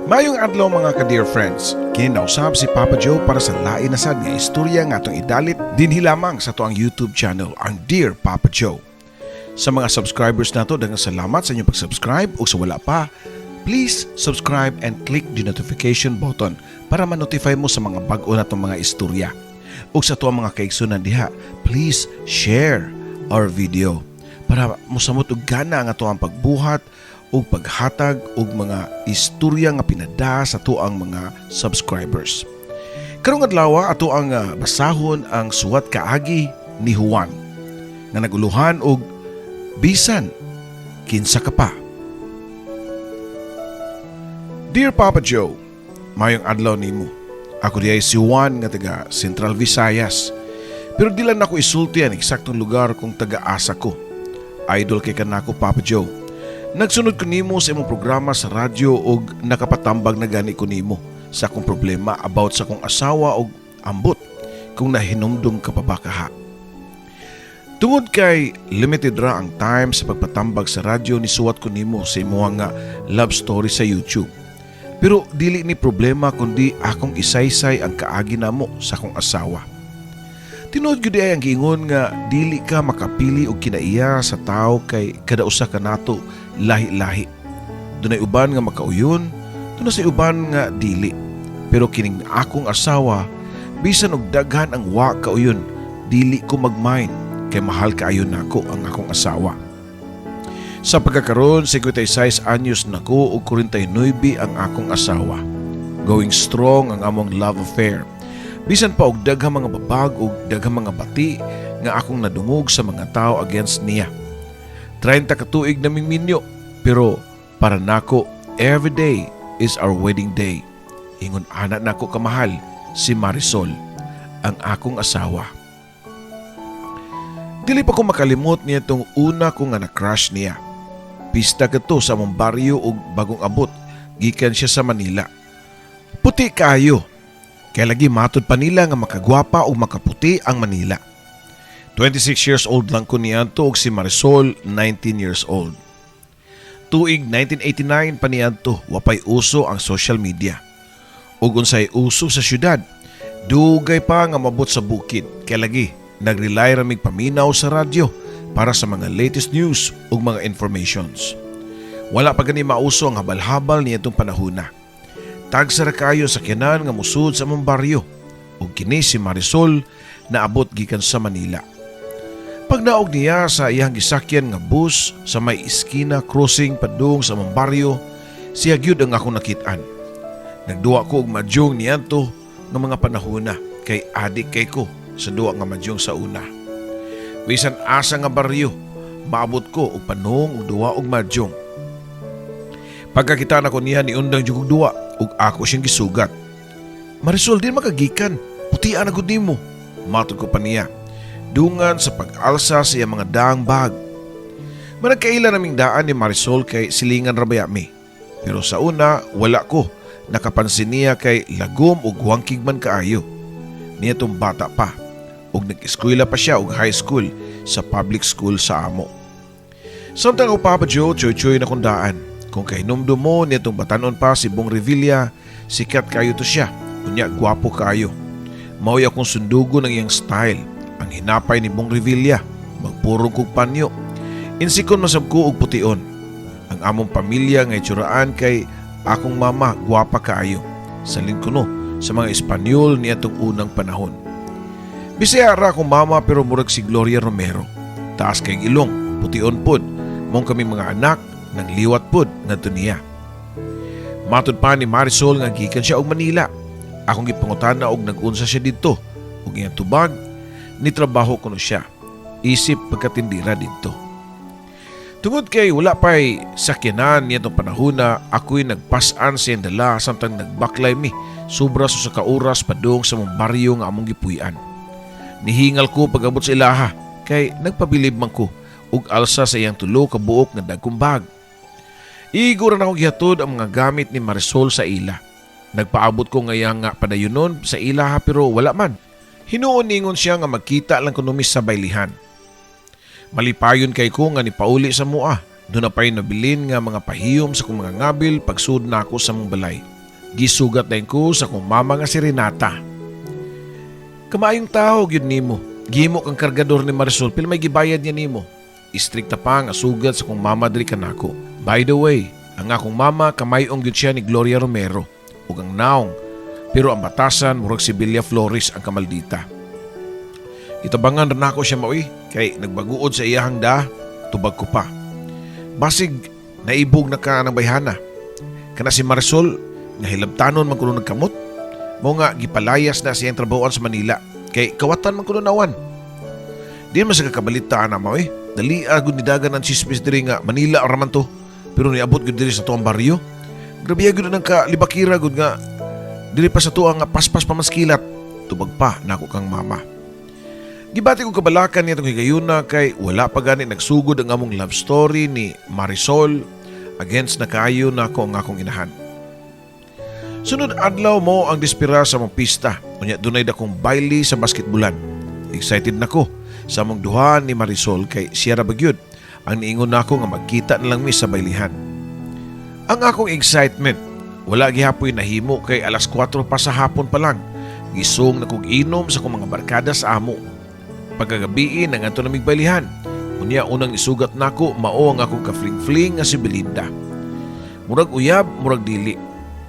Mayong adlaw mga ka-dear friends, kinausap si Papa Joe para sa lain na sad nga istorya nga atong idalit dinhi lamang sa tuang YouTube channel, ang Dear Papa Joe. Sa mga subscribers nato, daghang salamat sa inyong pag-subscribe o sa wala pa, please subscribe and click the notification button para ma-notify mo sa mga bag-o natong mga istorya. O sa tuang mga kaigsunan diha, please share our video para mosamot og gana ang ato ang pagbuhat o paghatag og mga istorya nga pinada sa tuang mga subscribers. Karong adlaw ato ang basahon ang suwat kaagi ni Juan nga naguluhan og bisan kinsa ka pa. Dear Papa Joe, mayong adlaw nimo. Ako diay si Juan nga taga Central Visayas. Pero di lang ako isulti ang eksaktong lugar kung taga-asa ko. Idol kay kanako Papa Joe. Nagsunod ko nimo sa imong programa sa radyo og nakapatambag na gani ko nimo sa akong problema about sa akong asawa og ambot kung nahinumdum ka pa ba kaha. Tungod kay limited ra ang time sa pagpatambag sa radyo ni suwat ko nimo sa imong nga love story sa YouTube. Pero dili ni problema kundi akong isaysay ang kaagi namo sa akong asawa. Tinuod gyud ay ang giingon nga dili ka makapili og kinaiya sa tao kay kada usa ka nato lahi-lahi. Dunay uban nga makauyon, dunay sa uban nga dili. Pero kining akong asawa, bisan og daghan ang wa kauyon, dili ko magmind kay mahal kaayo nako ang akong asawa. Sa pagkakaroon, 56 anyos nako ug 49 ang akong asawa. Going strong ang among love affair. Bisan pa og daghang mga babag ug daghang mga bati nga akong nadungog sa mga tao against niya. 30 ka tuig naming minyo, pero para nako every day is our wedding day. Ingon ana nako kamahal si Marisol, ang akong asawa. Dili pa ko makalimot niya tong una ko nga na-crush niya. Pista kato sa among baryo ug bagong abot, gikan siya sa Manila. Puti kaayo. Kaya lagi matod pa nila nga makagwapa o makaputi ang Manila. 26 years old lang ko niyanto og si Marisol 19 years old. Tuig 1989 pa niyanto wapay uso ang social media. Ug unsay uso sa syudad, dugay pa nga mabot sa bukid. Kaya lagi nag-rely ra mig paminaw sa radyo para sa mga latest news ug mga informations. Wala pa gani mauso ang habal-habal niyadtong panahona. Tagsara kayo sa kinan nga musud sa among baryo ug kini si Marisol naabot gikan sa Manila. Pag naog niya sa iyang gisakyan nga bus sa may iskina crossing padung sa among baryo, siya gyud ang akong nakit-an. Nagduwa ko og madyong niadto nga mga panahona kay adik kay ko sa duwa nga madyong sa una. Bisan asa nga baryo, maabot ko og panong og duwa og madyong. Pagkakita na ko niya ni undang jugog duwa ug ako siyang gisugat. Marisol, di makagikan. Putian na gud nimo. Matod ko pa niya. Dungan sa pag-alsa sa iyang mga daang bag. Managkaila naming daan ni Marisol kay silingan rabaya mi. Pero sa una, wala ko. Nakapansin niya kay lagom ug wangkig man kaayo. Niya tong bata pa. Ug nag-eskwela pa siya og high school sa public school sa amo. Samtang o Papa Joe, choy-choy na kong daan. Kung kahinumdum mo nitong batanon pa si Bong Revilla, sikat kayo to siya, kunya gwapo kayo. Mauy akong sundugo ng iyang style, ang hinapay ni Bong Revilla, magpurong kog panyo. Insikon masab ko og pution. Ang among pamilya nga itsuraan kay akong mama gwapa kaayo. Salin ko no sa mga Espanyol nitong unang panahon. Bisaya ra akong mama pero murag si Gloria Romero. Taas kay ilong, pution pod, mong kami mga anak, nang liwat pod ngadto niya. Matud pa ni Marisol nga gikan siya og Manila. Akong gipangutana og nag-unsa siya didto. Ug iyang tubag, ni trabaho kuno siya. Isip pagkatindira didto. Tungod kay wala pay sakyanan nitong panahona, ako'y nagpasan sa iyang dala samtang nagbaklay mi sobra sa kauras padung sa mong baryo nga among gipuy-an. Nihingal ko pag-abot sa ilaha kay nagpabilib man ko ug alsa sa iyang tulo ka buok nga dagkong bag. Igura na akong gihatod ang mga gamit ni Marisol sa ila. Nagpaabot ko ngayang nga padayunon sa ila pero wala man. Hinuon ningon siya nga magkita lang kuno mi sa baylihan. Malipayon kay ko nga ni pauli sa mua. Doon na pa'y nabilin nga mga pahiyom sa kong mga ngabil pagsud na ako sa mong balay. Gisugat na ko sa kong mama nga si Renata. Kamayong tao gyud nimo. Gihimo kang kargador ni Marisol pil may gibayad niya nimo. Istrikta pa nga sugat sa kong mama diri kanako. By the way, ang akong mama kamayong gyud siya ni Gloria Romero ug ang naong, pero ang batasan murag si Villa Flores ang kamaldita. Itabangan rin ako siya maoy kay nagbaguod sa iyahang da, tubag ko pa. Basig naibog na ka ng bayhana. Kana si Marisol nga hilabtanon man kuno nagkamot. Mo nga gipalayas na siyang trabahoan sa Manila kay kawatan man kuno nawan. Di man sa kakabalitaan na maoy. Dali agud ni dagan ang chismis diri nga Manila raman to. Pero niabot gud diri sa tuang baryo. Grabe gud nang kalibakira gud nga diri pa sa tuang nga paspas pamaskilat. Tubag pa nako kang mama. Gibati ko kabalakan niya itong higayuna kay wala pa gani nagsugod ang among love story ni Marisol against na kaayo na ako ang akong inahan. Sunod adlaw mo ang dispira sa mong pista. Unya dunay dakong baile sa basketbulan. Excited nako sa mong duha ni Marisol kay siya ra bagyod ang niingon nako nga magkita na lang mi sa bailihan. Ang akong excitement wala gihapoy nahimo kay alas 4 pa sa hapon pa lang. Gisong na kog inom sa kong mga barkada sa amo. Pagkagabiin ang ato namig bailihan. Unya unang isugat nako mao ang akong kafling-fling nga si Belinda. Murag uyab, murag dili.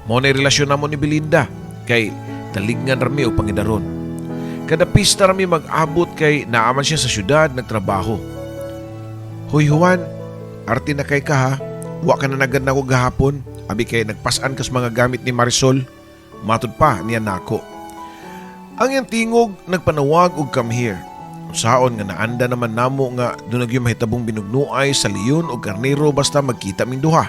Mao na relasyon namo ni Belinda kay talingan rami o pangidaron. Kada pista rami mag-abot kay naaman siya sa syudad nagtrabaho. Hoy Juan, arte na kay ka ha. Wa ka na nagad na ko gahapon. Abi kay nagpasan kas mga gamit ni Marisol. Matod pa niya nako. Ang iyang tingog nagpanawag og come here. Saon nga naanda naman namo nga doon nagyong mahitabong binugnuay sa leon o karnero basta magkita ming duha.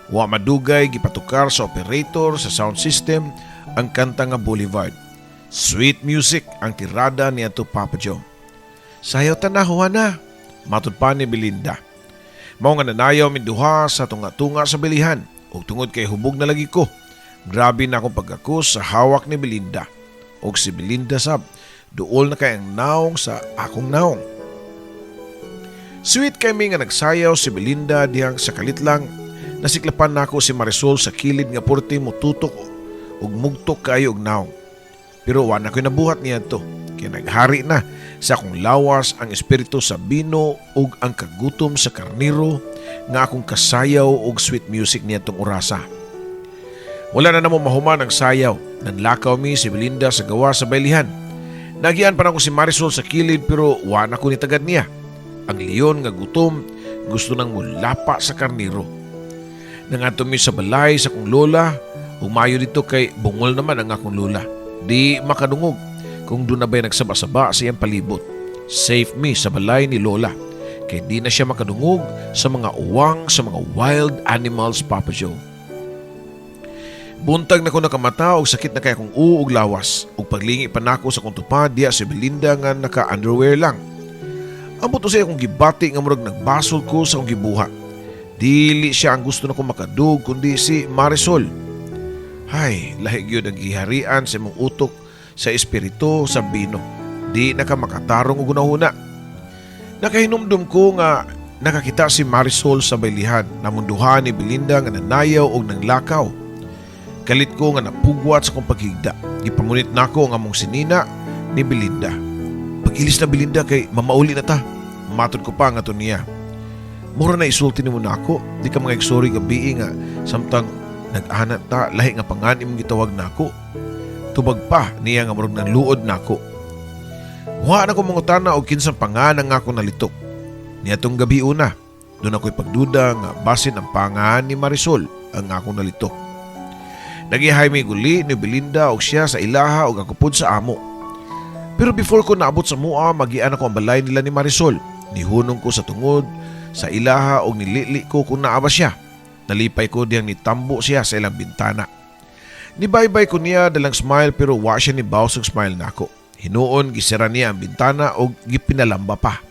Wa madugay gipatukar sa operator sa sound system ang kanta nga Boulevard. Sweet music ang tirada ni ato Papa Joe. Sayaw ta na Juana, matud pa ni Belinda. Mao nga nanayaw min duha sa tunga-tunga sa bilihan ug tungod kay hubog na lagi ko. Grabe na akong pagkakus sa hawak ni Belinda. Og si Belinda sab duol na kay ang naong sa akong naong. Sweet kay mi nga nagsayaw si Belinda dihang sa kalit lang nasiklapan nako si Marisol sa kilid nga porte mo tutok ug mugtok kayo og naong. Pero wala ko'y nabuhat niya to kaya naghari na sa akong lawas ang espiritu sa bino ug ang kagutom sa karniro nga akong kasayaw ug sweet music niya tong orasa. Wala na namo mahuman ang sayaw. Nanlakaw mi si Belinda sa gawa sa bailihan. Nagian pa na ko si Marisol sa kilid pero wala ko ni tagad niya. Ang leon nga gutom gusto nang mulapa sa karniro. Nangadto mi sa balay sa akong lola. Umayo dito kay bungol naman ang akong lola. Di makadungog kung doon na ba'y nagsaba-saba sa iyang palibot. Safe mi sa balay ni lola. Kay di na siya makadungog sa mga uwang sa mga wild animals, Papa Joe. Buntag na ko nakamata og sakit na kaya kong uog lawas ug paglingi pa nako sa kong tupad diya si Belinda nga naka-underwear lang. Ambot to siya akong gibati nga murag nagbasol ko sa akong gibuha. Dili siya ang gusto na kong makadug kundi si Marisol. Hay, lahi gyud ang giharian sa imong utok sa espiritu sa bino. Di na ka makatarong og unahuna. Nakahinumdum ko nga nakakita si Marisol sa bailihan namon duha ni Belinda nga nanayaw og nanglakaw. Kalit ko nga napugwat sa kong paghigda. Gipamunit nako ang among sinina ni Belinda. Pag-ilis na Belinda kay mamauli na ta. Matod ko pa nga to niya. Mura na isulti ni mo nako. Di ka mga igsorry gabi nga samtang nag-ahanat ta lahi nga pangan imong gitawag nako. Tubag pa niya nga murag ng luod nako. Wa na ko mangutana og kinsang pangan ang ako nalitok. Niatong gabi una, doon ako'y pagduda nga basin ang pangan ni Marisol ang akong nalitok. Nagihay may guli ni Belinda og siya sa ilaha og ako pud sa amo. Pero before ko naabot sa mua, magian ako ang balay nila ni Marisol. Nihunong ko sa tungod, sa ilaha og nilili ko kung naaba siya. Nalipay ko diyang nitambo siya sa ilang bintana. Nibaybay ko niya dalang smile pero wa siya ni bawsog smile nako. Hinuon gisira niya ang bintana og gipinalamba pa.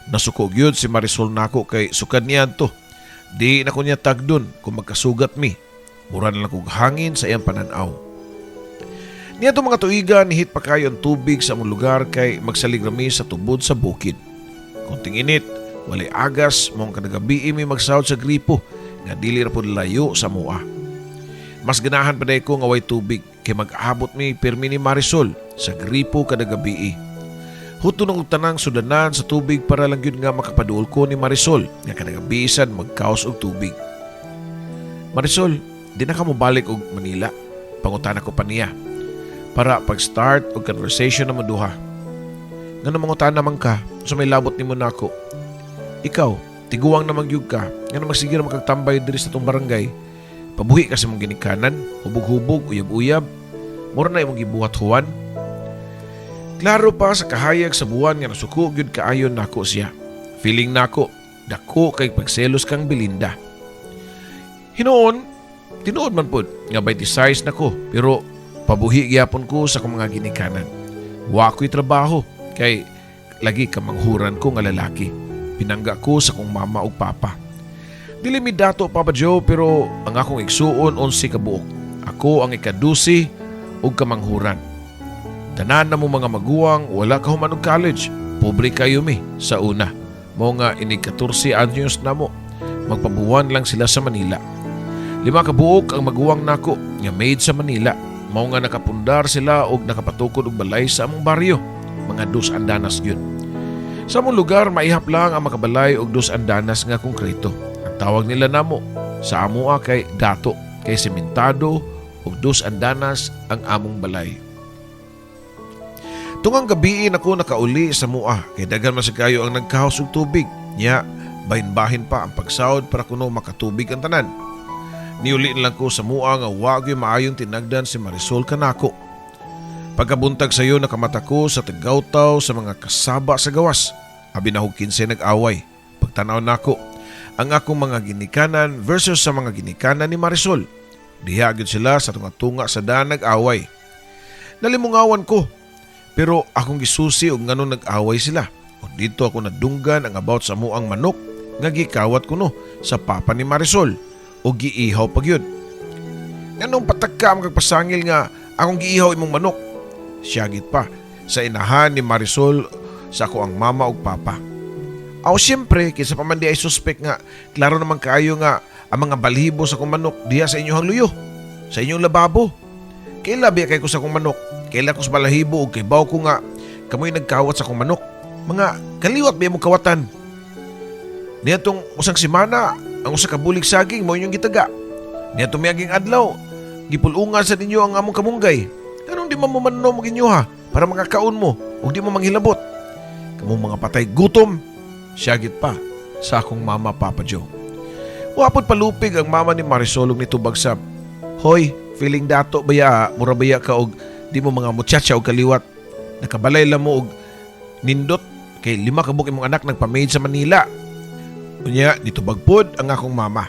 Nasuko gyud si Marisol nako kay sukad niya to. Di na ko niya tagdon kung magkasugat mi. Mura na lang kong hangin sa iyang pananaw. Niya itong mga tuigan, nihit pa kayo ang tubig sa among lugar kay magsaligrami sa tubod sa bukid. Kunting init, walay agas, mong kadagabi may magsahod sa gripo nga dili ra pud layo sa mua. Mas ganahan pa ko nga way tubig kay mag-abot mi pirmi ni Marisol sa gripo kada gabi. Huto ng tanang sudanan sa tubig para lang yun nga makapaduol ko ni Marisol nga kada gabi sad magkaos og tubig. Marisol, di na ka mo balik og Manila. Pangutan ako pa niya para pag-start og conversation na duha. Nga mangutan naman ka so may labot ni mo na ako. Ikaw, tiguang na magyug ka nga na magsigir makagtambay diri sa tong barangay. Pabuhi kasi mong ginikanan, hubog-hubog, uyab-uyab. Mura na imong gibuhat huwan. Klaro pa sa kahayag sa buwan nga nasuko gyud kaayon nako siya. Feeling nako, dako kay pagselos kang Belinda. Hinoon, tinuod man pod nga 26 nako pero pabuhi gyapon ko sa akong mga ginikanan. Wa ko'y trabaho kay lagi ka manghuran ko nga lalaki. Pinangga ko sa akong mama ug papa. Dili mi dato Papa Joe pero ang akong igsuon 11 ka buok. Ako ang ika-12 ug kamanghuran. Tanan na mo mga maguwang wala ka human og college. Pobre kayo mi sa una. Mo nga inig 14 anyos na mo. Magpabuwan lang sila sa Manila. 5 ka buok ang maguwang nako nga maid sa Manila. Mao nga nakapundar sila og nakapatukod og balay sa among baryo. Mga 2 andanas gyud. Sa among lugar maihap lang ang makabalay og 2 andanas nga konkreto. Ang tawag nila namo sa amoa kay dato kay sementado og 2 andanas ang among balay. Tungang gabiin ako nakauli sa mua kay daghan man sa kayo ang nagkahaws og tubig. Nya bahin-bahin pa ang pagsahod para kuno makatubig ang tanan. Niuli lang ko sa mua nga wag yung maayong tinagdan si Marisol kanako. Pagkabuntag sa iyo nakamata ko sa Tagawtaw sa mga kasaba sa gawas. Abi na hug 15 nag-away. Pagtanaw nako ang akong mga ginikanan versus sa mga ginikanan ni Marisol. Diha gyud sila sa tunga-tunga sa daan nag-away. Nalimungawan ko pero akong gisusi og nganong nag-away sila. O dito ako nadunggan ang about sa muang manok nga gikawat ko no sa papa ni Marisol o giihaw pagyud. Nganong patak ka magpasangil nga akong giihaw imong manok. Siyagit pa sa inahan ni Marisol sa ako ang mama ug papa. Aw siyempre kinsa pa man di ay suspect nga klaro naman kaayo nga ang mga balhibo sa akong manok diha sa inyong luyo, sa inyong lababo. Kaila biya kay ko sa akong manok, kaila ko sa balahibo ug kay baw ko nga kamoy nagkawat sa akong manok. Mga kaliwat biya mo kawatan. Niyatong usang semana ang usa ka bulig saging mo inyong gitaga. Niyatong miaging adlaw gipulungan sa ninyo ang among kamunggay. Ganun di mamumanno mo ginyo ha para makakaon mo ug di mo manghilabot. Kamong mga patay gutom. Siyagit pa sa akong mama Papa Joe. Wapod palupig ang mama ni Marisol ug nitubag sab. Hoy, feeling dato baya, mura baya ka og di mo mga muchacha og kaliwat. Nakabalay lang mo og nindot kay 5 ka buok imong anak nagpa-maid sa Manila. Unya, nitubag pod ang akong mama.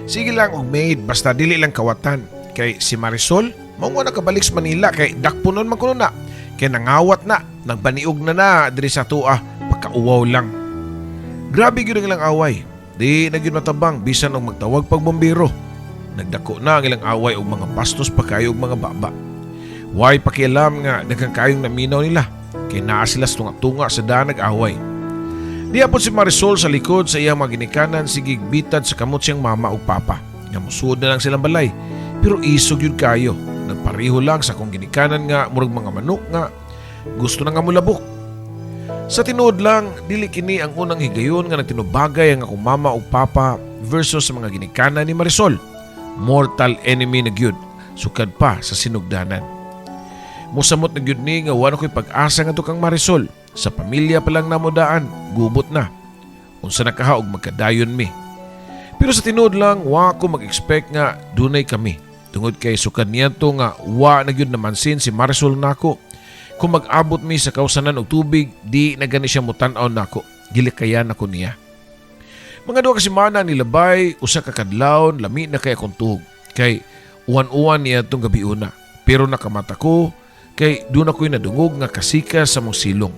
Sige lang og maid basta dili lang kawatan. Kay si Marisol mao nga nakabalik sa Manila kay dakpunon man kuno na. Kay nangawat na, nagbaniog na diri sa tua, pagkauwaw lang. Grabe gyud ang ilang away. Di na gyud matabang bisan og magtawag pag bombero. Nagdako na ang ilang away og mga bastos pa kayo og mga baba. Way pakialam nga daghang kayong naminaw nila. Kay naa sila sa tunga-tunga sa daan nag-away. Di apod si Marisol sa likod sa iyang mga ginikanan sigig bitad sa kamot siyang mama ug papa. Nga musuod na lang silang balay. Pero isog yun kayo. Nagpareho lang sa kong ginikanan nga murag mga manok nga gusto na nga mulabok. Sa tinuod lang, dili kini ang unang higayon nga nagtinubagay ang akong mama ug papa versus sa mga ginikanan ni Marisol. Mortal enemy na gyud, sukad pa sa sinugdanan. Musamot na gyud ni nga wala ko'y pag-asa nga to kang Marisol. Sa pamilya pa lang namudaan, gubot na. Unsa na kaha og magkadayon mi. Pero sa tinuod lang, wa ko mag-expect nga dunay kami. Tungod kay sukad niya to nga wa na gyud namansin si Marisol nako. Kung mag-abot mi sa kausanan og tubig, di na gani siya mutan-aw nako. Gilikayan ako niya. Mga 2 ka semana nilabay, usa ka kadlawon, lami na kay akong tuhog. Kay uwan-uwan niya tong gabi una. Pero nakamata ko, kay doon ako'y nadungog nga kasika sa mong silong.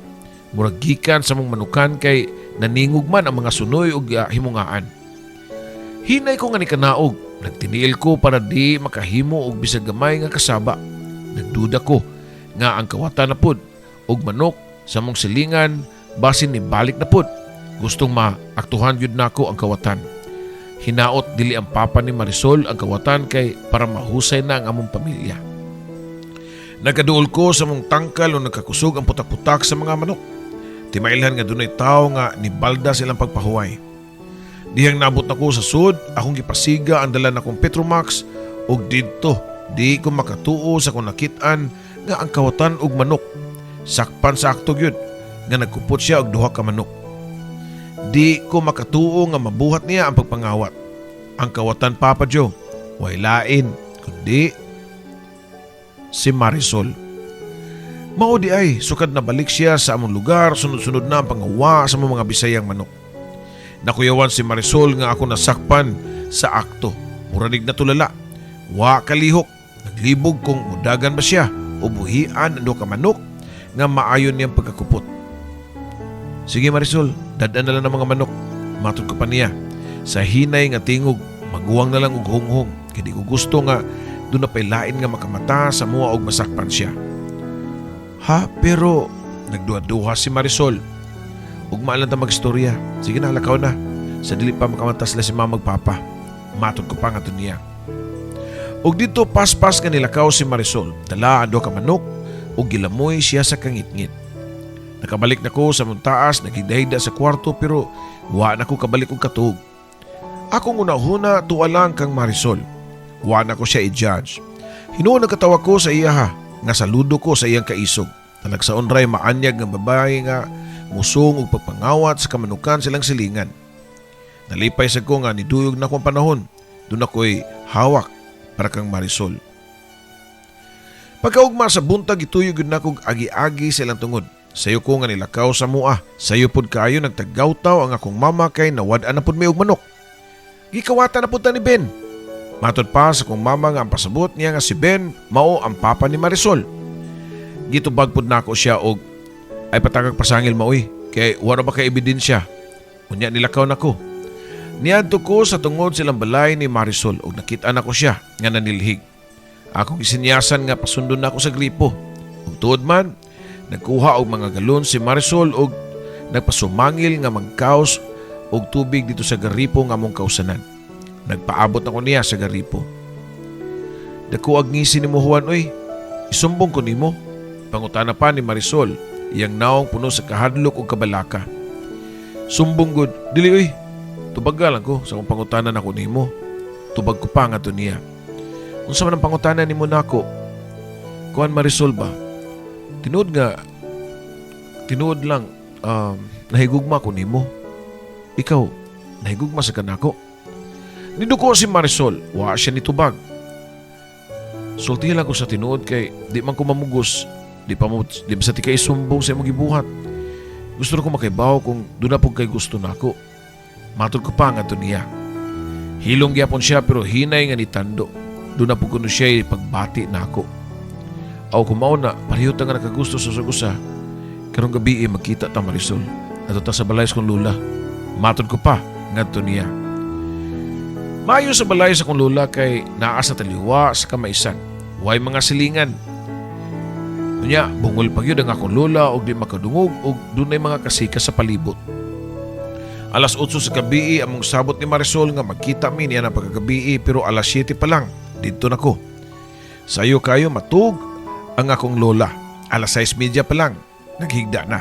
Murag gikan sa mong manukan kay naningog man ang mga sunoy ug himungaan. Hinay ko nga ni kanaog, nagtiniil ko para di makahimo og bisag gamay nga kasaba. Nagduda ko nga ang kawatan na pod og manok sa mong silingan basin ni balik na pod. Gustong maaktuhan yun nako ang kawatan. Hinaot dili ang papa ni Marisol ang kawatan kay para mahusay na ang among pamilya. Nagaduol ko sa mong tangkal o nagkakusog ang putak-putak sa mga manok. Timailhan nga dunay tao nga nibalda silang pagpahuway. Dihang nabot na ko sa sud, akong gipasiga ang dala na kong Petromax og didto di ko makatuo sa kung nakitaan nga ang kawatan og manok. Sakpan sa akto gyud nga nagkupot siya og duha ka manok. Di ko makatuo nga mabuhat niya ang pagpangawat. Ang kawatan Papa Joe, way lain kundi si Marisol. Mao di ay sukad na balik siya sa among lugar, sunod-sunod na ang pangawa sa mga Bisayang manok. Nakuyawan si Marisol nga ako nasakpan sa akto. Muranig na tulala. Wa kalihok. Naglibog kung mudagan ba siya o buhian ang duha ka manok nga maayon niyang pagkakupot. Sige Marisol, dadan na lang ng mga manok. Matod ko pa niya. Sa hinay nga tingog, maguwang na lang og hunghong. Kaya di ko gusto nga doon na pailain nga makamata sa mua og masakpan siya. Ha, pero nagduha-duha si Marisol. Ugma lang ta magstorya. Sige na, lakaw na. Sa dili pa makamata sila si mama magpapa. Matod ko pa nga to niya. Og dito paspas nga nilakaw si Marisol. Dala ang duha ka manok og gilamoy siya sa kangit-ngit. Nakabalik na ko sa muntaas, naghigda-higda sa kwarto pero wa na ko kabalik og katug. Akong una-huna tuwalang kang Marisol. Wa na ko siya i-judge. Hinuon nagkatawa ko sa iya ha, nga saludo ko sa iyang kaisog. Talagsaon ray maanyag ng babae nga musong og pagpangawat sa kamanukan silang silingan. Nalipay sa ko nga niduyog na kong panahon. Doon ako'y hawak para kang Marisol. Pagkaugma sa buntag ituyog na kong agi-agi silang tungod. Sayo ko nga nilakaw sa mua. Sayo pod kayo nagtagawtaw ang akong mama kay nawad-an na pod may og manok. Gikawatan na pod ta ni Ben. Matod pa sa kong mama nga ang pasabot niya nga si Ben mao ang papa ni Marisol. Gitubag pod nako siya og ay patagag pasangil maoy kay wala ba kay ebidensya. Unya nilakaw nako. Niadto ko sa tungod silang balay ni Marisol og nakita nako siya nga nanilhig. Akong isinyasan nga pasundon nako sa gripo. Ug tuod man nagkuha og mga galon si Marisol og nagpasumangil nga magkaos og tubig dito sa garipo nga among kausanan. Nagpaabot ako niya sa garipo. Dako ag ngisi ni mo Juan, oy. Isumbong ko nimo. Pangutana pa ni Marisol, iyang naong puno sa kahadlok og kabalaka. Sumbong gud, dili oy. Tubagal ko sa kung pangutanan ako nimo. Tubag ko pa nga to niya. Unsa man ang pangutanan nimo nako? Kuan Marisol ba? Tinuod lang, nahigugma ko nimo. Ikaw, nahigugma sa kanako. Niduko si Marisol, wa siya nitubag. Sulti lang ko sa tinuod kay di man ko mamugos, di pa sa ti kay sumbong sa imong gibuhat. Gusto ko makaibaw kung doon na po kay gusto nako. Matod ko pa nga to niya. Hilong gyapon siya pero hinay nga nitando. Doon na po kuno siya pagbati nako. Aw kumao na, parihot nga nakagusto sa usa. Karong gabi magkita ta Marisol. Ato ta sa balay kong lula. Matod ko pa nga to niya. Mayo sa balay sa kong lula kay naa sa taliwa sa kamaisan. Way mga silingan. Unya, bungol pa yun ang akong lula og di makadungog og dunay mga kasika sa palibot. Alas 8 sa gabi among sabot ni Marisol nga magkita mi niya na pagkagabi pero alas 7 pa lang. Dito na ko. Sayo kayo matug ang akong lola. Alas 6:30 pa lang. Naghigda na.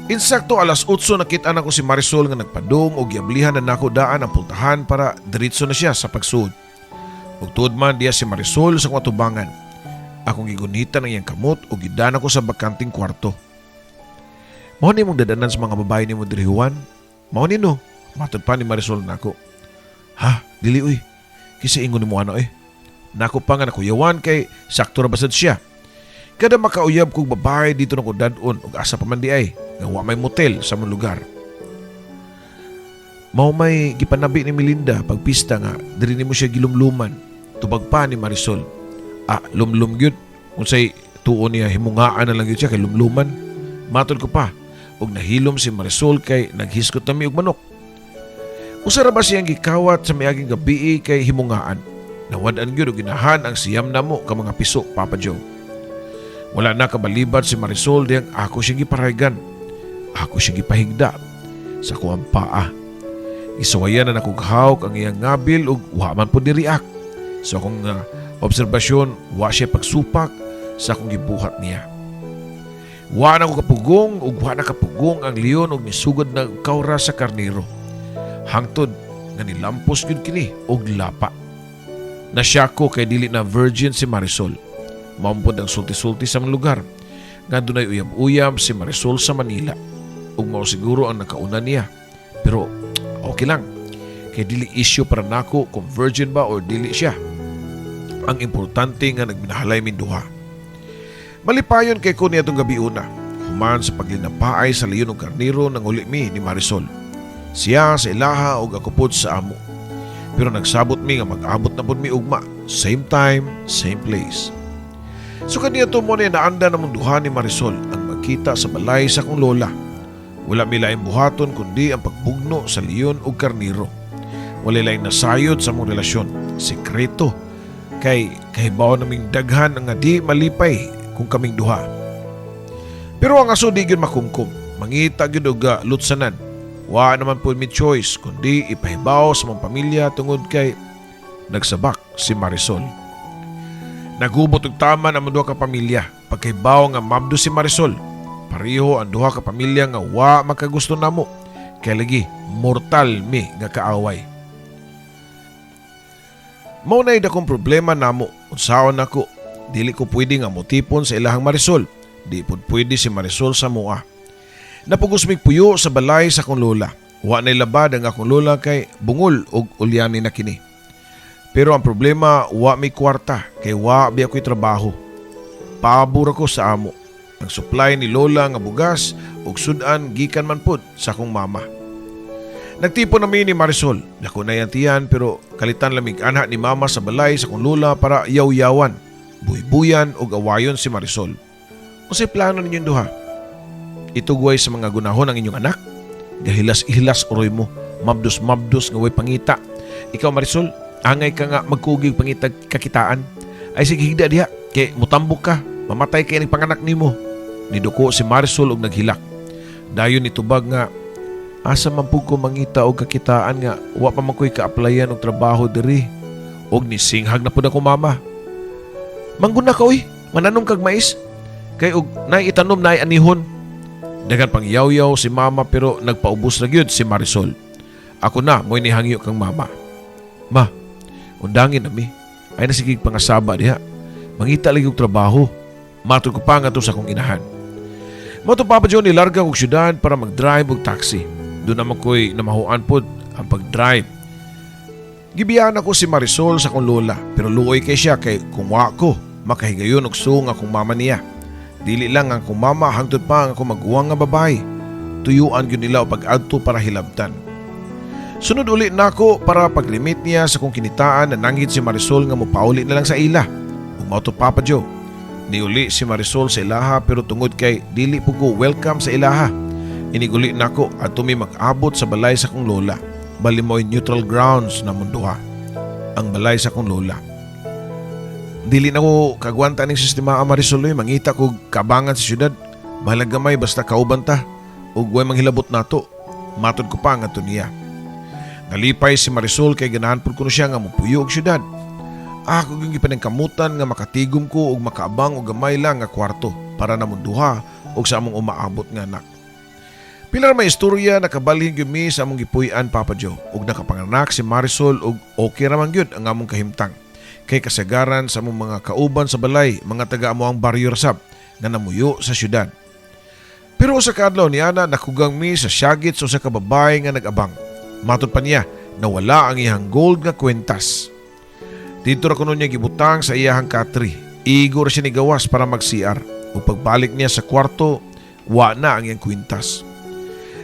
Insakto alas 8 nakita na ko si Marisol nga nagpadung o giablihan na nako daan ang pultahan para diretso na siya sa pagsuod. Ug tuod man diya si Marisol sa kwatubangan. Akong gigunita ng iyang kamot o gidana ko sa bakanting kwarto. Mao ni mong dadanan sa mga babae ni mo diri Juan? Mao ni no? Matod pa ni Marisol nako. Ha, dili uy. Kisa ingon ni mo ano eh. Nako pa nga nakuyawan kay sakto ra basad siya. Kada makauyab kong babae dito na ko dadon ug asa pa man di ay nga wa may motel sa mong lugar. Mao may gipanabi ni Melinda pagpista nga diri nimo siya gilumluman. Tubag pa ni Marisol. Lumlum gyud. Unsay tuon niya himungaan na lang gyud siya kay lumluman. Matod ko pa ug nahilom si Marisol kay naghiskot na mi og manok. Usa ra ba siyang gikawat sa miaging gabi kay himungaan. Nawad-an gyud og ginahan ang siyam namo ka mga piso, Papa Joe. Wala na kabalibad si Marisol diyang ako siya giparaygan. Ako siya gipahigda sa kuwang paa. Isuwayan na nakughaw ang iyang ngabil ug wa man po di-react. So akong obserbasyon, wa siya pagsupak sa akong gibuhat niya. Wa na ko kapugong ug wa na kapugong ang leon ug nisugod na kawra sa karnero. Hangtod nga nilampos gyud kini og lapa. Nasya ko kay dili na virgin si Marisol. Maumpod ang sulti-sulti sa mga lugar. Nga dunay uyab-uyab si Marisol sa Manila. Ug mao siguro ang nakauna niya. Pero okay lang. Kay dili issue para nako kung virgin ba or dili siya. Ang importante nga nagminahalay min duha. Malipayon kay ko niya itong gabi una. Human sa paglinapaay sa leon ug karnero nang uli mi ni Marisol. Siya sa ilaha ug ako pod sa amo. Pero nagsabot mi nga mag-abot na pod mi ugma. Same time, same place. So kaniya to mo na naanda namang duha ni Marisol ang magkita sa balay sa akong lola. Wala mi laing buhaton kundi ang pagbugno sa leon ug karnero. Wala laing nasayod sa mong relasyon. Sekreto. Kay kahibaw naming daghan ang nga di malipay kung kaming duha. Pero ang aso di gyud makumkum. Mangita gyud og lutsanan. Wa naman po mi choice kundi ipahibaw sa mong pamilya tungod kay nagsabak si Marisol. Nagubot og tama ang duha ka pamilya pagkahibaw nga mabdo si Marisol. Pareho ang duha ka pamilya nga wa makagusto namo kay lagi mortal mi nga kaaway. Mao nay dakong problema namo unsaon nako dili ko pwede nga motipon sa ilahang Marisol. Di pud pwede si Marisol sa mua. Napugos mig puyo sa balay sa akong lola. Wa nay labad ang akong lola kay bungol og ulyani na kini. Pero ang problema, wa may kwarta kay wa bi ako'y trabaho. Pabor ako sa amo. Ang supply ni lola nga bugas ug sudan gikan man pud sa akong mama. Nagtipon nami ni Marisol. Dako na yan tiyan pero kalitan lamig anha ni mama sa balay sa akong lola para yaw-yawan, buy-buyan ug awayon si Marisol. Unsay plano ninyong duha? Itugway sa mga gunahon ang inyong anak? Gahilas-ihilas uroy mo, mabdos-mabdos nga way pangita. Ikaw Marisol, angay ka nga magkugig pangitag kakitaan. Ay sige higda diha, kay mutambok ka, mamatay kay ng panganak nimo. Niduko si Marisol og naghilak. Dayon nitubag nga, asa man pud ko mangita og kakitaan nga wa pa man ko'y ka-applyan og trabaho diri. Og nisinghag na pud ako mama. Mangguna ka oy, mananom kag mais. Kay og nay itanom nay anihon. Dagan pang yaw-yaw si mama pero nagpaubos na gyud si Marisol. Ako na mo'y nihangyo kang mama. Ma, undangin nami. Ay nasigig pangasaba diha. Mangita lagi og trabaho. Matod ko pa nga to sa akong inahan. Mato Papa John nilarga og syudad para mag-drive og taxi. Doon naman ko'y namahuan pod ang pag-drive. Gibiyaan ako si Marisol sa akong lola pero luoy kay siya kay kung wa ko makahigayon og suong akong mama niya. Dili lang ang akong mama hangtod pa ang akong maguwang nga babae. Tuyuan gyud nila o pag-adto para hilabtan. Sunod uli nako para paglimit niya sa kong kinitaan na nanggid si Marisol nga mopauli na lang sa ila. Ug mao to Papa Joe. Niuli si Marisol sa ilaha pero tungod kay dili po ko welcome sa ilaha. Iniguli nako at tumi mag-abot sa balay sa kong lola. Bali mo'y neutral grounds na munduha. Ang balay sa kong lola. Dili na ko kagwanta ning sistema ang Marisol mangita ko kabangan sa syudad. Mahalagamay basta kauban ta. Ug way manghilabot nato. Matod ko pa nga to niya. Nalipay si Marisol kay ganahan pud kuno siya nga mopuyo og syudad. Ako gyud gipaningkamutan nga makatigom ko og makaabang og gamay lang nga kwarto para namon duha og sa among umaabot nga anak. Pilar may istorya nakabalhin gyud mi sa among gipuy-an Papa Joe ug nakapanganak si Marisol ug okay ra man gyud ang among kahimtang. Kay kasagaran sa among mga kauban sa balay, mga taga amo ang baryo rasab nga namuyo sa syudad. Pero sa kadlaw ni ana nakugang mi sa syagit sa ka babae nga nag-abang. Matod pa niya na wala ang iyang gold nga kwentas. Dito ra kuno niya gibutang sa iyang katri. Igo ra siya ni gawas para mag-CR. O pagbalik niya sa kwarto, wa na ang iyang kwintas.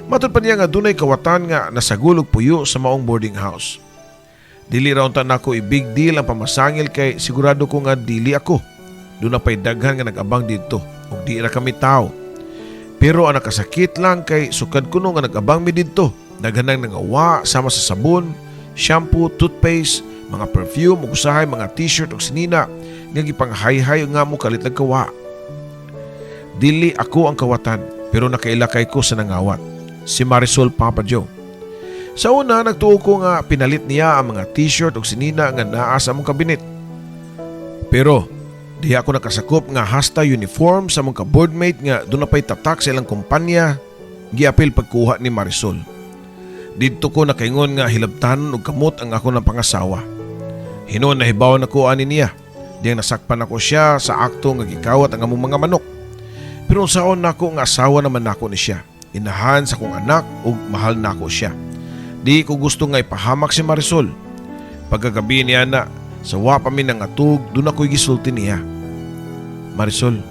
Matod pa niya nga dunay kawatan nga nasagulog puyo sa maong boarding house. Dili raw ta nako i-big deal ang pamasangil kay sigurado ko nga dili ako. Doon na pa'y daghan nga nag-abang dito ug di ra kami tao. Pero ang nakasakit lang kay sukad kuno nga nag-abang mi dito. Daghanang nangawa sama sa sabon, shampoo, toothpaste, mga perfume, ug usahay mga t-shirt ug sinina nga gipanghay-hay nga mo kalit nagkawa. Dili ako ang kawatan pero nakailakay ko sa nangawat. Si Marisol Papa Joe. Sa una, nagtuo ko nga pinalit niya ang mga t-shirt o sinina nga naa sa mong kabinet. Pero, di ako nakasakop nga hasta uniform sa mong ka-boardmate nga doon na pa'y tatak sa ilang kumpanya, giapil pagkuha ni Marisol. Dito ko nakaingon nga hilabtanon og kamot ang ako ng pangasawa. Hinon nahibaw na ko ani niya, diyang nasakpan ako siya sa akto nga gikawat ang among mga manok. Pero saon nako nga asawa naman nako ni siya, inahan sa kong anak ug mahal nako siya. Di ko gusto nga ipahamak si Marisol. Pagkagabi niya na, sawa pa mi nang atug, doon ako'y gisulti niya. Marisol,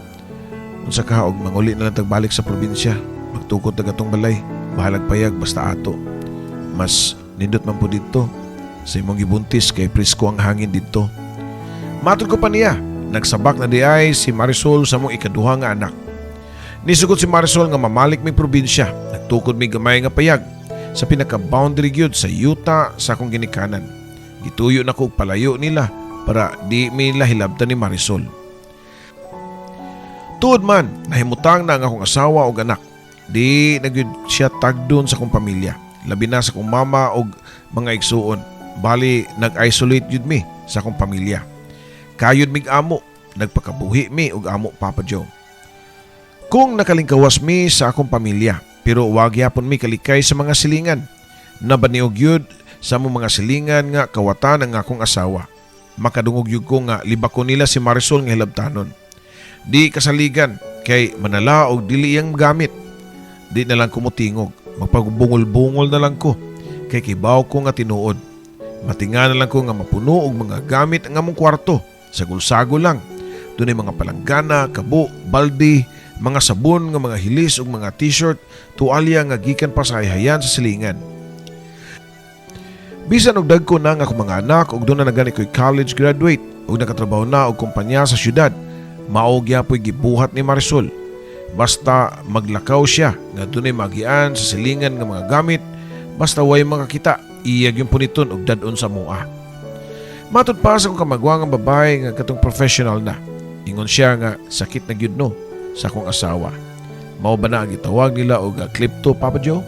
unsa ka og manguli na lang tagbalik sa probinsya, magtukod na gatong balay, bahalag payag basta ato. Mas nindot man po dito, sa imong gibuntis kay presko ang hangin dito. Matod ko pa niya, nagsabak na di ay si Marisol sa mong ikaduha nga anak. Nisugod si Marisol nga mamalik may probinsya, nagtukod may gamay nga payag, sa pinaka-boundary gyud sa yuta sa akong ginikanan. Gituyo na ko palayo nila para di nila hilabtan ni Marisol. Tuod man, nahimutang na ang akong asawa o anak. Di nagyud siya tagdon sa akong pamilya. Labi na sa akong mama o mga igsuon. Bali, nag-isolate yun mi sa akong pamilya. Kayod mig amo, nagpakabuhi mi og amo Papa Joe. Kung nakalingkawas mi sa akong pamilya, pero wag yapon mi kalikay sa mga silingan. Nabaniog yun sa mga silingan nga kawatan ang akong asawa. Makadungog yun ko nga libako nila si Marisol nga hilabtanon. Di kasaligan kay manala og dili iyang gamit. Di na lang kumutingog, magpagbungol-bungol na lang ko kay kibaw ko nga tinuod. Matinga na lang ko nga mapuno og mga gamit ang among kwarto. Sagol-sagol lang. Doon ay mga palanggana, kabo, baldi, mga sabon nga mga hilis ug mga t-shirt, tuwalya nga gikan pa sa hayhayan sa silingan. Bisan og dagko na nga akong mga anak ug doon na nagani ko'y college graduate ug nakatrabaho na og kumpanya sa syudad, mao gyapon gibuhat ni Marisol. Basta maglakaw siya nga doon ay magian sa silingan nga mga gamit, basta way makakita, iyag yung puniton og dadon sa mua. Matod pa sa akong kamagwang ang babae nga katong professional na. Ingon siya nga sakit na gyud no sa akong asawa. Mao ba na ang gitawag nila og klepto, Papa Joe?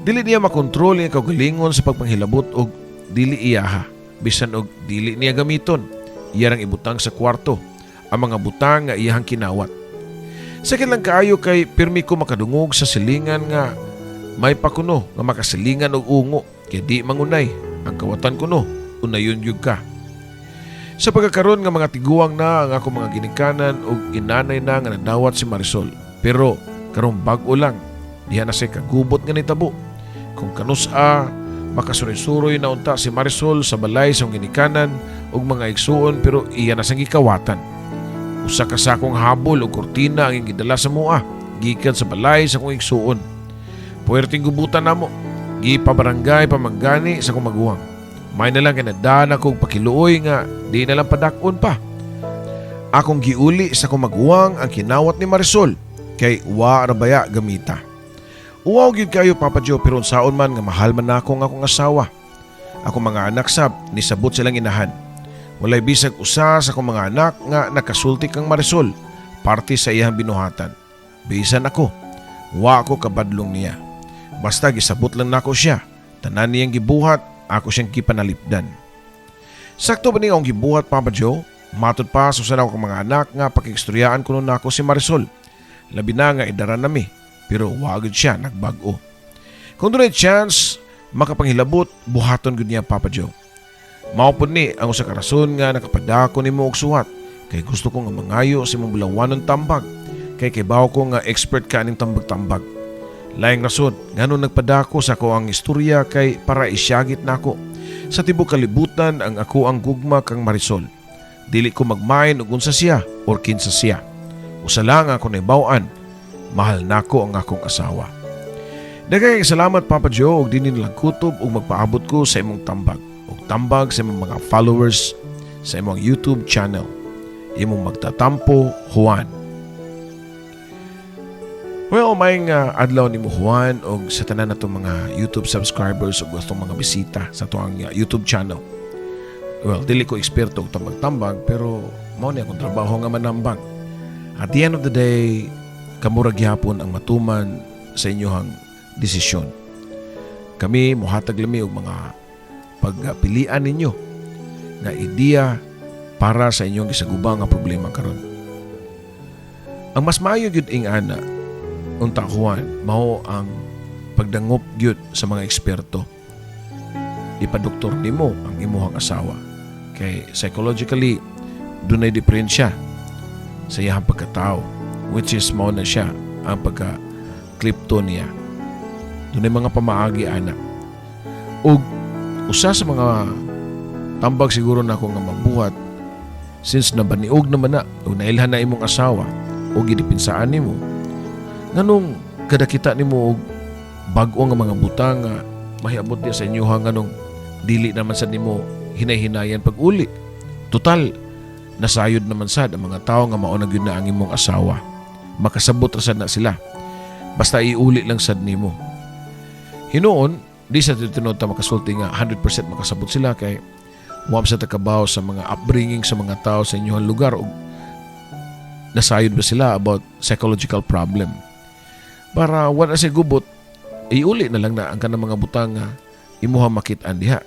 Dili niya makontrol ang kaugalingon sa pagpanghilabot og dili iyaha. Bisan og dili niya gamiton, iya rang ibutang sa kwarto ang mga butang nga iyahang kinawat. Sakit lang kaayo kay pirmi ko makadungog sa silingan nga may pakuno nga makasilingan og ungo kay di mangunay ang kawatan kuno unayon yug ka. Sa pagkakaroon nga mga tiguang na ang ako mga ginikanan ug inanay na nga nadawat si Marisol. Pero karong bag-o lang, diha na say kagubot nga nitabo. Kung kanusa, makasuroy-suroy na unta si Marisol sa balay sa ginikanan ug mga igsuon pero iya na sang gikawatan. Usa ka sakong habol o kurtina ang gidala sa mua, gikan sa balay sa kong igsuon. Puwerteng gubutan namo, gipabarangay pamanggani sa kong maguwang. May nalang kinadana kong pakiluoy nga di nalang padakon pa. Akong giuli sa kong maguwang ang kinawat ni Marisol kay wa arabaya gamita. Uwaw gyud kayo Papa Joe pero unsaon man nga mahal man nako nga akong asawa. Akong mga anak sab nisabot silang inahan. Walay bisag usa sa akong mga anak nga nakasulti kang Marisol, parte sa iyang binuhatan. Bisan ako, wa ako kabadlong niya. Basta gisabot lang nako siya, tanan niyang gibuhat, ako siyang kipanalipdan. Sakto ba niya akong gibuhat Papa Joe? Matod pa susan ako kang mga anak nga pakikstoryaan ko nun ako si Marisol. Labi na nga idaran nami, pero wagod siya nagbago. Kung doon ay chance, makapanghilabot, buhaton gud niya Papa Joe. Maupod ni ang usa ka rason nga nakapadako nimo og suwat kay gusto ko nga mangayo sa imong bulawanon tambag kay kibaw ko nga expert ka ning tambag-tambag. Laing rason ngano nagpadako sa ako ang istorya kay para isyagit nako sa tibok kalibutan ang ako ang gugma kang Marisol. Dili ko magmain og unsa siya or kinsa siya. Usa lang ako naibaw-an, mahal nako ang akong asawa. Daghang salamat Papa Joe og dinhi lang kutob og magpaabot ko sa imong tambag. Tambag sa imong mga followers sa imong YouTube channel. Imong magtatampo, Juan. Well, may adlaw ni mo Juan o sa tanan na itong mga YouTube subscribers o gustong mga bisita sa itong YouTube channel. Well, dili ko eksperto og tambag-tambag pero mao ni akong trabaho nga manambag. At the end of the day, kamurag gyapon ang matuman sa inyohang desisyon. Kami mohatag lami og mga pagpilian ninyo nga ideya para sa inyong gisagubang nga problema karon. Ang mas maayo gyud ing ana unta kuan mao ang pagdangop gyud sa mga eksperto. Ipadoktor nimo ang imuhang asawa kay psychologically dunay diferensya sa iyang pagkatao, which is mao na siya ang pagka-kleptonia. Dunay mga pamaagi ana. Ug usa sa mga tambag siguro na ako nga mabuhat since nabaniog naman na o nailhan na imong asawa o gidipinsaan nimo nganong kada kita nimo og bag-o nga mga butang nga mahiabot niya sa inyo nganong dili naman sa nimo hinay-hinayan pag uli. Total nasayod naman sad ang mga tao nga mao na gyud na ang imong asawa. Makasabot ra sad na sila. Basta iuli lang sad nimo. Hinuon di sa tinuod ta makasulti nga 100% makasabot sila kay wa sa takabaw sa mga upbringing sa mga tao sa inyong lugar o nasayod ba sila about psychological problem. Para wala sa gubot, iuli na lang na ang kanang mga butang nga imuha makit-an diha.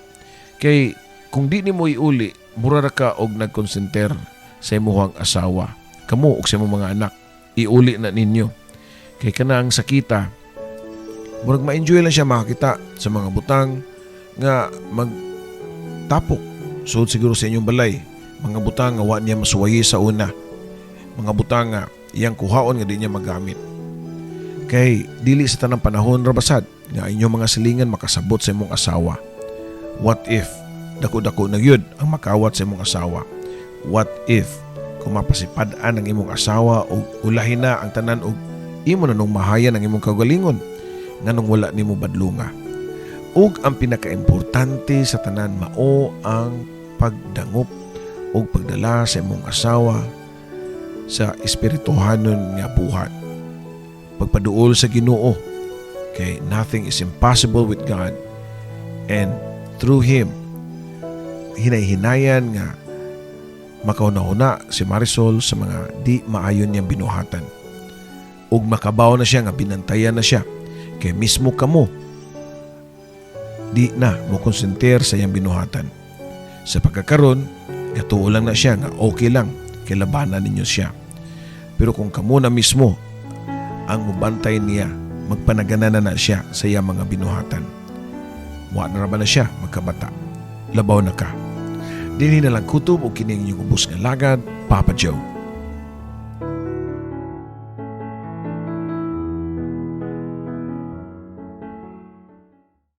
Kay kung di nimo iuli, mura ra ka og nagkonsenter sa imuhang asawa. Kamo og sa imong mga anak, iuli na ninyo. Kay kanang sakita, murag ma-enjoy lang siya makakita sa mga butang nga magtapok. Suod siguro sa inyong balay, mga butang nga wa niya masuwayi sa una. Mga butang nga iyang kuhaon nga di niya magamit. Kay dili sa tanang panahon rabasad nga inyong mga silingan makasabot sa imong asawa. What if dako-dako na gyud ang makawat sa imong asawa? What if kung mapasipad-an ang imong asawa o ulahin na ang tanan og imo na nung mahayan ang imong kaugalingon nganong wala nimo badlunga? Ug ang pinakaimportante sa tanan mao ang pagdangop o pagdala sa imong asawa sa espirituhanon nga buhat. Pagpaduol sa Ginoo kay nothing is impossible with God, and through Him hinay-hinayan nga makauna-una si Marisol sa mga di maayon niyang binuhatan. Ug makabaw na siya nga binantayan na siya kay mismo kamo di na mo konsenter sa iyang binuhatan. Sa pagkakaroon, gatuo lang na siya nga okay lang kay labanan ninyo siya. Pero kung kamo na mismo ang mubantay niya, magpanagana na siya sa iyang mga binuhatan. Wa na raman na siya magkabata. Labaw na ka. Dili na lang kutob o kining inyong ubos nga lagad, Papa Joe.